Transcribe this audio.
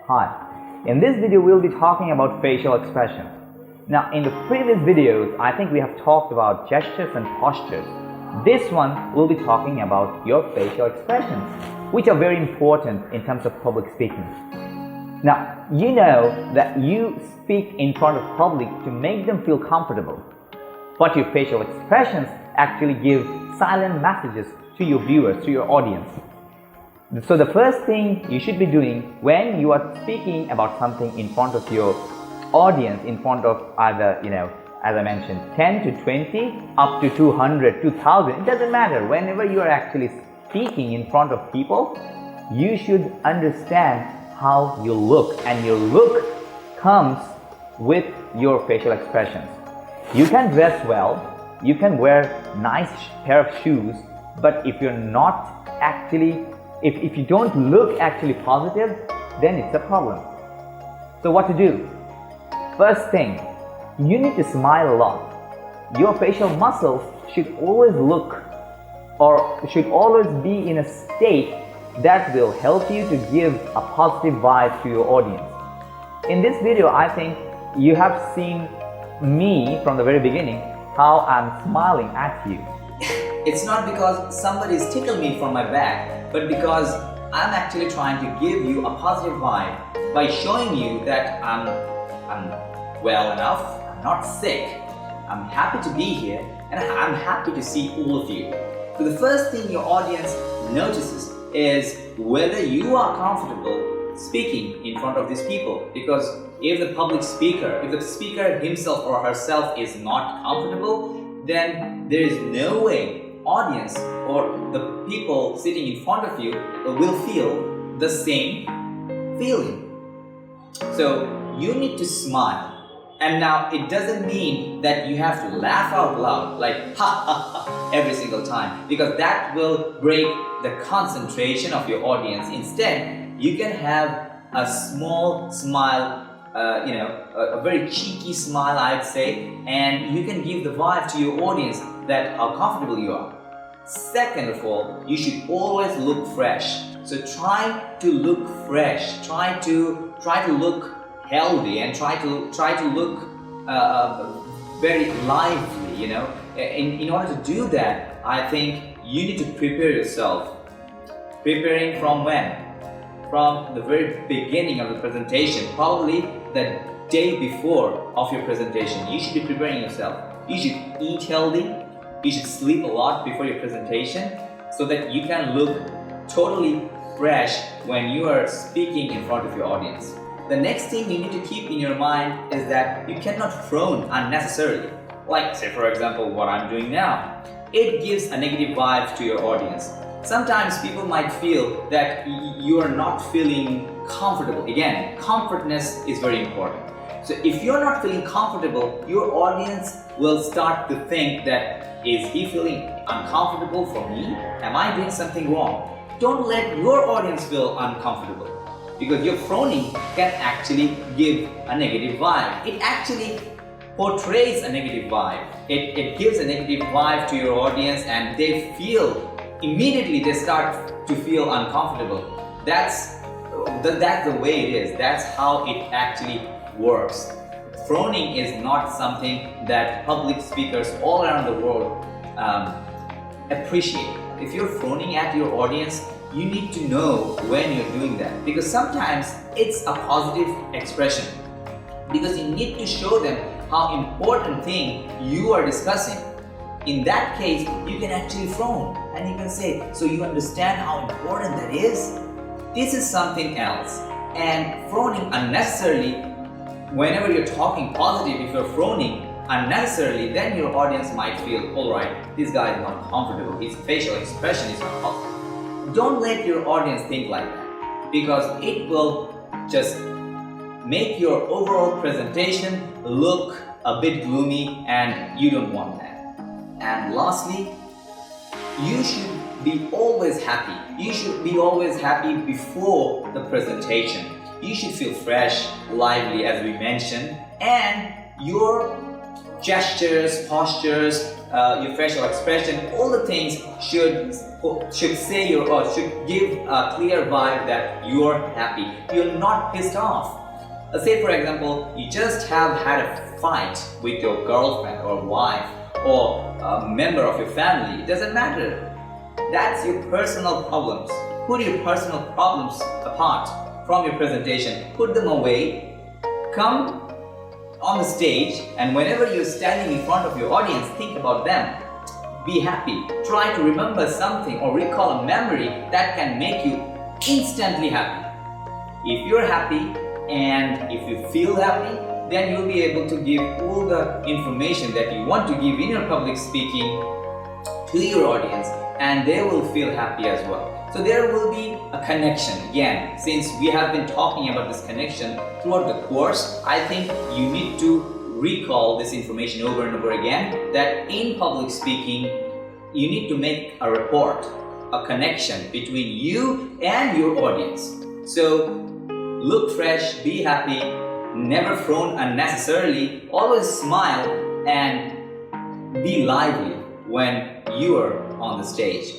Hi, in this video we'll be talking about facial expressions. Now in the previous videos I think we have talked about gestures and postures. This one we'll be talking about your facial expressions, which are very important in terms of public speaking. Now you know that you speak in front of public to make them feel comfortable, but your facial expressions actually give silent messages to your viewers, to your audience. So the first thing you should be doing when you are speaking about something in front of your audience, in front of either, as I mentioned, 10 to 20, up to 200, 2000, it doesn't matter. Whenever you are actually speaking in front of people, you should understand how you look, and your look comes with your facial expressions. You can dress well, you can wear nice pair of shoes, but if you're not actually If you don't look actually positive, then it's a problem. So what to do? First thing, you need to smile a lot. Your facial muscles should always be in a state that will help you to give a positive vibe to your audience. In this video, I think you have seen me from the very beginning, how I'm smiling at you. It's not because somebody's tickled me from my back, but because I'm actually trying to give you a positive vibe by showing you that I'm well enough, I'm not sick, I'm happy to be here, and I'm happy to see all of you. So the first thing your audience notices is whether you are comfortable speaking in front of these people. Because if the speaker himself or herself is not comfortable, then there is no way audience or the people sitting in front of you will feel the same feeling. So you need to smile. And now it doesn't mean that you have to laugh out loud like ha ha ha every single time, because that will break the concentration of your audience. Instead, you can have a small smile, a very cheeky smile, I'd say, and you can give the vibe to your audience that how comfortable you are. Second of all, you should always look fresh. So try to look fresh. Try to look healthy, and try to look very lively. In order to do that, I think you need to prepare yourself. Preparing from when? From the very beginning of the presentation, probably the day before of your presentation. You should be preparing yourself. You should eat healthy. You should sleep a lot before your presentation so that you can look totally fresh when you are speaking in front of your audience. The next thing you need to keep in your mind is that you cannot frown unnecessarily. Like, say for example, what I'm doing now. It gives a negative vibe to your audience. Sometimes people might feel that you are not feeling comfortable. Again, comfortness is very important. So if you're not feeling comfortable, your audience will start to think that, is he feeling uncomfortable for me? Am I doing something wrong? Don't let your audience feel uncomfortable, because your frowning can actually give a negative vibe. It actually portrays a negative vibe. It gives a negative vibe to your audience, and immediately they start to feel uncomfortable. That's the way it is. That's how it actually works. Frowning is not something that public speakers all around the world appreciate. If you're frowning at your audience, you need to know when you're doing that, because sometimes it's a positive expression, because you need to show them how important thing you are discussing. In that case, you can actually frown and you can say, so you understand how important that is? This is something else. And frowning unnecessarily, whenever you're talking positive, if you're frowning unnecessarily, then your audience might feel, alright, this guy is not comfortable, his facial expression is not positive. Don't let your audience think like that, because it will just make your overall presentation look a bit gloomy, and you don't want that. And lastly, you should be always happy. You should be always happy before the presentation. You should feel fresh, lively, as we mentioned, and your gestures, postures, your facial expression, all the things should say your or should give a clear vibe that you're happy, you're not pissed off. Say for example, you just have had a fight with your girlfriend or wife or a member of your family. It doesn't matter. That's your personal problems. Put your personal problems apart from your presentation. Put them away. Come on the stage, and whenever you're standing in front of your audience, think about them. Be happy. Try to remember something or recall a memory that can make you instantly happy. If you're happy and if you feel happy, then you'll be able to give all the information that you want to give in your public speaking to your audience, and they will feel happy as well. So there will be a connection. Again, since we have been talking about this connection throughout the course, I think you need to recall this information over and over again, that in public speaking, you need to make a rapport, a connection between you and your audience. So look fresh, be happy, never frown unnecessarily, always smile and be lively when you are on the stage.